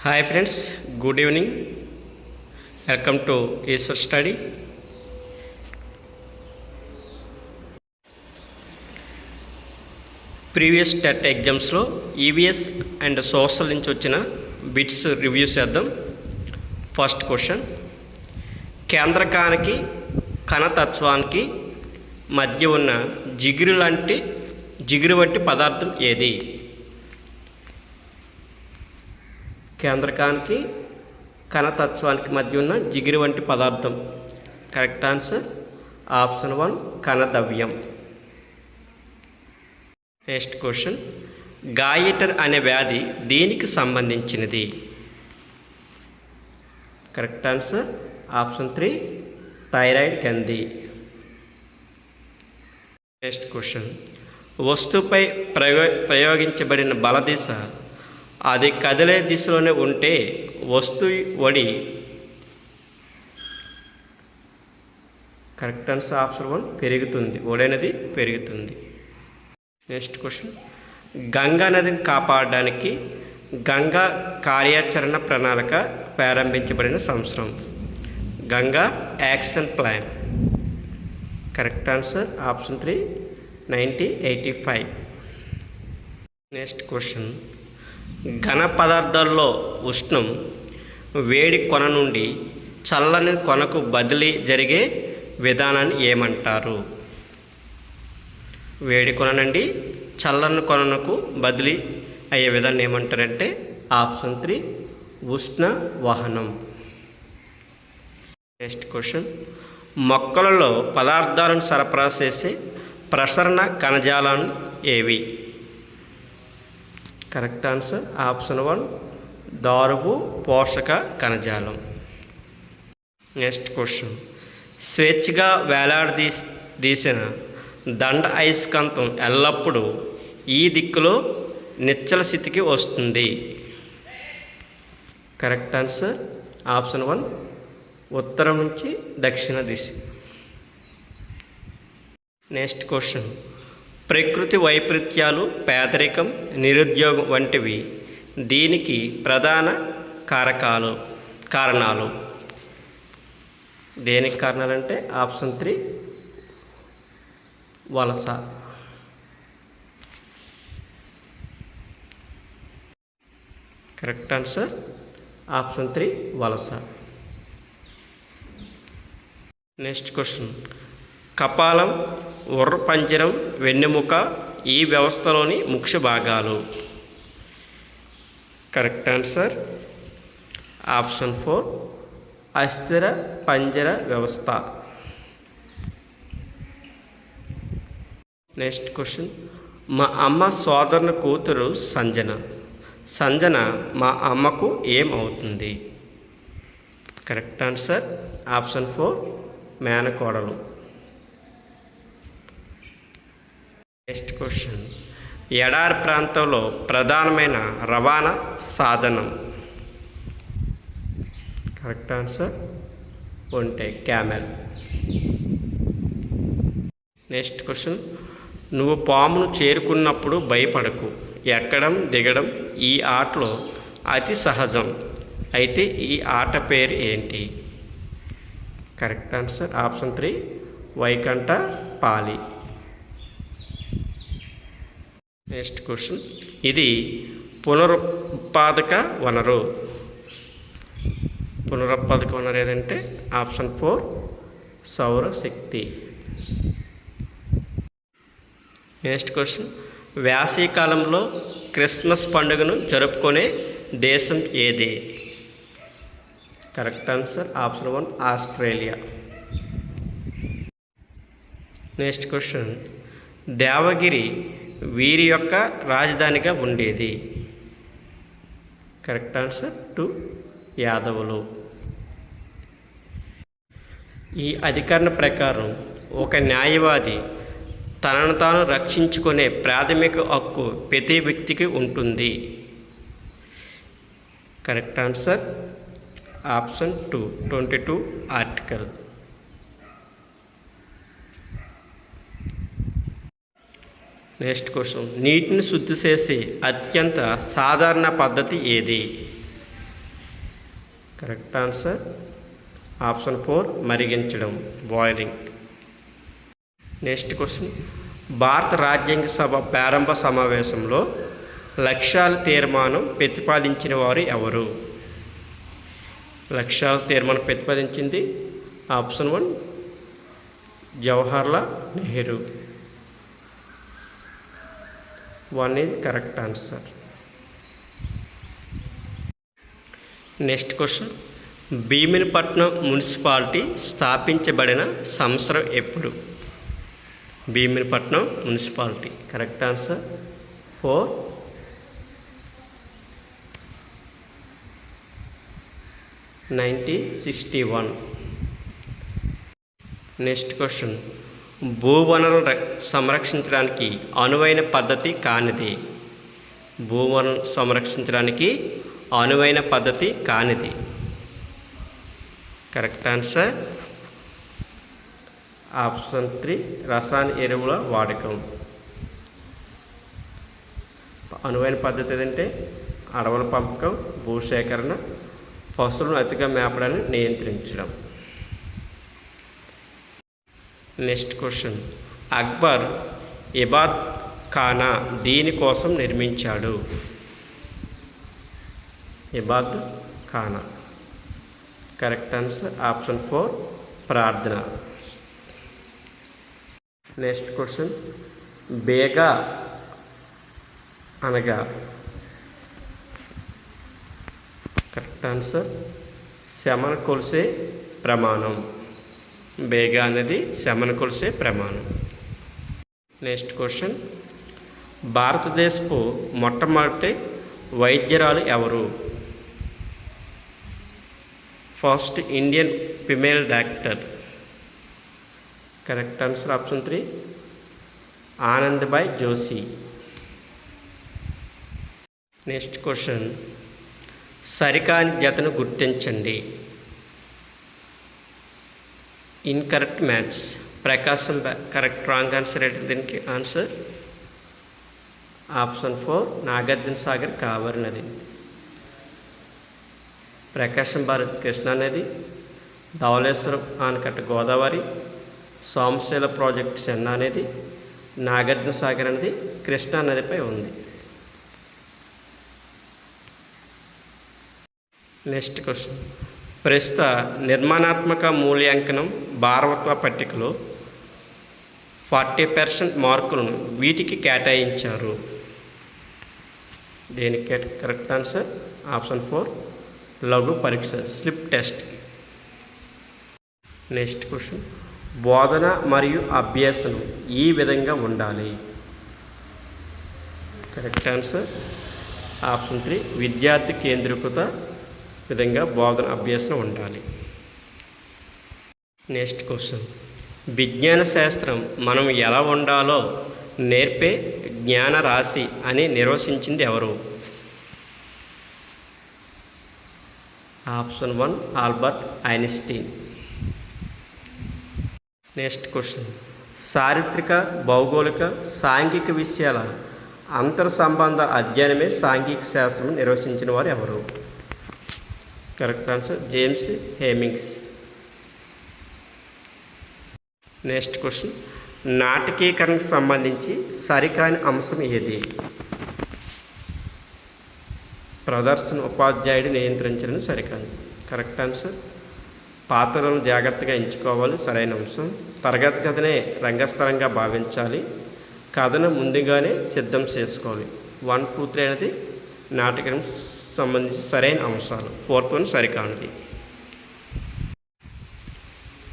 Hi friends, good evening. Welcome to Iswar Study. Previous TET ఎగ్జామ్స్లో EVS and social నుంచి వచ్చిన bits review చేద్దాం. First question, కేంద్రకానికి కణతత్వానికి మధ్య ఉన్న జిగురు వంటి పదార్థం ఏది? కేంద్రకానికి కణతత్వానికి మధ్య ఉన్న జిగురు వంటి పదార్థం. కరెక్ట్ ఆన్సర్ ఆప్షన్ 1 కణద్రవ్యం. నెక్స్ట్ క్వశ్చన్, గాయిటర్ అనే వ్యాధి దేనికి సంబంధించినది? కరెక్ట్ ఆన్సర్ ఆప్షన్ 3 థైరాయిడ్ గ్రంథి. నెక్స్ట్ క్వశ్చన్, వస్తువుపై ప్రయోగించబడిన బలదిశ అది కదిలే దిశలోనే ఉంటే వస్తువు ఒడి. కరెక్ట్ ఆన్సర్ ఆప్షన్ 1 పెరుగుతుంది, ఒడి అనేది పెరుగుతుంది. నెక్స్ట్ క్వశ్చన్, గంగా నదిని కాపాడడానికి గంగా కార్యాచరణ ప్రణాళిక ప్రారంభించబడిన సంవత్సరం. Ganga action plan. Correct answer option 3 1985. Next question, ఘన పదార్థాల్లో ఉష్ణం వేడి కొన నుండి చల్లని కొనకు బదిలీ జరిగే విధానాన్ని ఏమంటారు? వేడి కొన నుండి చల్లని కొనకు బదిలీ అయ్యే విధానం ఏమంటారంటే ఆప్షన్ 3 ఉష్ణ వహనం. నెక్స్ట్ క్వశ్చన్, మొక్కలలో పదార్థాలను సరఫరా చేసే ప్రసరణ కణజాలాలు ఏవి? కరెక్ట్ ఆన్సర్ ఆప్షన్ 1 దారుపు పోషక కణజాలం. నెక్స్ట్ క్వశ్చన్, స్వేచ్ఛగా వేలాడదీసిన దండ అయస్కాంతం ఎల్లప్పుడూ ఈ దిక్కులో నిశ్చల స్థితికి వస్తుంది. కరెక్ట్ ఆన్సర్ ఆప్షన్ 1 ఉత్తరం నుంచి దక్షిణ దిశ. నెక్స్ట్ క్వశ్చన్, ప్రకృతి వైపరీత్యాలు, పేదరికం, నిరుద్యోగం వంటివి దీనికి ప్రధాన కారణాలు. దేనికి కారణాలంటే ఆప్షన్ 3 వలస. కరెక్ట్ ఆన్సర్ ఆప్షన్ 3 వలస. నెక్స్ట్ క్వశ్చన్, కపాలం, ఉర్రపంజరం, వెన్నెముక ఈ వ్యవస్థలోని ముఖ్య భాగాలు. కరెక్ట్ ఆన్సర్ ఆప్షన్ 4 అస్థిర పంజర వ్యవస్థ. నెక్స్ట్ క్వశ్చన్, మా అమ్మ సోదరుని కూతురు సంజన మా అమ్మకు ఏం అవుతుంది? కరెక్ట్ ఆన్సర్ ఆప్షన్ 4 మేనకోడలు. నెక్స్ట్ క్వశ్చన్, ఎడారి ప్రాంతంలో ప్రధానమైన రవాణా సాధనం. కరెక్ట్ ఆన్సర్ ఒంటె, క్యామెల్. నెక్స్ట్ క్వశ్చన్, నువ్వు పామును చేరుకున్నప్పుడు భయపడకు, ఎక్కడం దిగడం ఈ ఆటలో అతి సహజం, అయితే ఈ ఆట పేరు ఏంటి? కరెక్ట్ ఆన్సర్ ఆప్షన్ 3 వైకంఠ పాలి. నెక్స్ట్ క్వశ్చన్, ఇది పునరుత్పాదక వనరు. పునరుత్పాదక వనరు ఏదంటే ఆప్షన్ 4 సౌరశక్తి. నెక్స్ట్ క్వశ్చన్, వేసవికాలంలో క్రిస్మస్ పండుగను జరుపుకునే దేశం ఏది? Correct answer option 1 Australia. Next question, Devagiri వీరి యొక్క రాజధానిగా ఉండేది. కరెక్ట్ ఆన్సర్ 2 యాదవులు. ఈ అధికరణ ప్రకారం ఒక న్యాయవాది తనను తాను రక్షించుకునే ప్రాథమిక హక్కు ప్రతి వ్యక్తికి ఉంటుంది. Correct answer option 2 22 article. Next question, నీటిని శుద్ధి చేసే అత్యంత సాధారణ పద్ధతి ఏది? కరెక్ట్ ఆన్సర్ ఆప్షన్ 4 మరిగించడం, బాయిలింగ్. నెక్స్ట్ క్వశ్చన్, భారత రాజ్యాంగ సభ ప్రారంభ సమావేశంలో లక్ష్యాల తీర్మానం ప్రతిపాదించిన వారు ఎవరు? లక్ష్యాల తీర్మానం ప్రతిపాదించింది option 1 Jawaharlal Nehru. 1 is correct answer. Next question, Bheemunipatnam municipality స్థాపించబడిన సంవత్సరం ఎప్పుడు? Bheemunipatnam municipality correct answer 4 1961. Next question, భూవనరులను సంరక్షించడానికి అనువైన పద్ధతి కానిది? భూవనరులను సంరక్షించడానికి అనువైన పద్ధతి కానిది? కరెక్ట్ ఆన్సర్ ఆప్షన్ 3 రసాయన ఎరువుల వాడకం. అనువైన పద్ధతి ఏదంటే అడవుల పెంపకం, భూసేకరణ, పశువులను అతిగా మేపడాన్ని నియంత్రించడం. నెక్స్ట్ క్వశ్చన్, అక్బర్ ఇబాద్ ఖానా దీనికోసం నిర్మించాడు? ఇబాద్ ఖానా కరెక్ట్ ఆన్సర్ ఆప్షన్ 4 ప్రార్థన. నెక్స్ట్ క్వశ్చన్, బేగా అనగా? కరెక్ట్ ఆన్సర్ శమన కొలిసే ప్రమాణం. బేగా అనేది శమన కొలిసే ప్రమాణం. నెక్స్ట్ క్వశ్చన్, భారతదేశపు మొట్టమొదటి వైద్యురాలు ఎవరు? First Indian female doctor. Correct answer option 3 Anandabai Joshi. Next question, సరికాని జతను గుర్తించండి. Incorrect match. Prakasam correct wrong answer ఏంటి దీనికి? ఆన్సర్ ఆప్షన్ 4 నాగార్జున సాగర్ కావేరి నది. ప్రకాశం భారత్ కృష్ణా నది, ధవళేశ్వరం ఆనకట్ట గోదావరి, సోమశీల ప్రాజెక్ట్ చెన్నా అనేది, నాగార్జున సాగర్ అనేది కృష్ణా నదిపై ఉంది. నెక్స్ట్ క్వశ్చన్, ప్రస్తుత నిర్మాణాత్మక మూల్యాంకనం భారవత్వ పట్టికలో 40% మార్కులను వీటికి కేటాయించారు? దేనికి కరెక్ట్ ఆన్సర్ ఆప్షన్ 4 లఘు పరీక్ష, స్లిప్ టెస్ట్. నెక్స్ట్ క్వశ్చన్, బోధన మరియు అభ్యాసనం ఈ విధంగా ఉండాలి? కరెక్ట్ ఆన్సర్ ఆప్షన్ 3 విద్యార్థి కేంద్రీకృత విధంగా బోధన అభ్యాసనం ఉండాలి. నెక్స్ట్ క్వశ్చన్, విజ్ఞాన శాస్త్రం మనం ఎలా ఉండాలో నేర్పే జ్ఞాన రాశి అని నిర్వచించింది ఎవరు? Option 1 Albert Einstein. Next question, చారిత్రక, భౌగోళిక, సాంఘిక విషయాల అంతర్ సంబంధ అధ్యయనమే సాంఘిక శాస్త్రం నిర్వచించిన వారు ఎవరు? Correct answer James Hemmings. Next question, నాటకీకరణకు సంబంధించి సరికాని అంశం ఏది? ప్రదర్శన ఉపాధ్యాయుడు నియంత్రించడం సరికాదు. కరెక్ట్ ఆన్సర్ పాత్రలను జాగ్రత్తగా ఎంచుకోవాలి, సరైన అంశం. తరగతి కథనే రంగస్థలంగా భావించాలి, కథను ముందుగానే సిద్ధం చేసుకోవాలి. 1, 2, 3 అనేది నాటకం సంబంధించి సరైన అంశాలు. 4th one సరికానిది.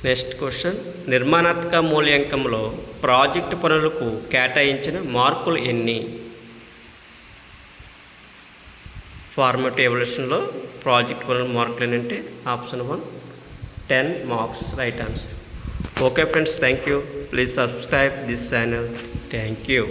నెక్స్ట్ క్వశ్చన్, నిర్మాణాత్మక మూల్యాంకంలో ప్రాజెక్టు పనులకు కేటాయించిన మార్కులు ఎన్ని? ఫార్మేటివ్ ఎవల్యూషన్లో ప్రాజెక్ట్ పనుల మార్కులు ఏంటంటే option 1 10 marks right answer. Okay friends, thank you. Please subscribe this channel. Thank you.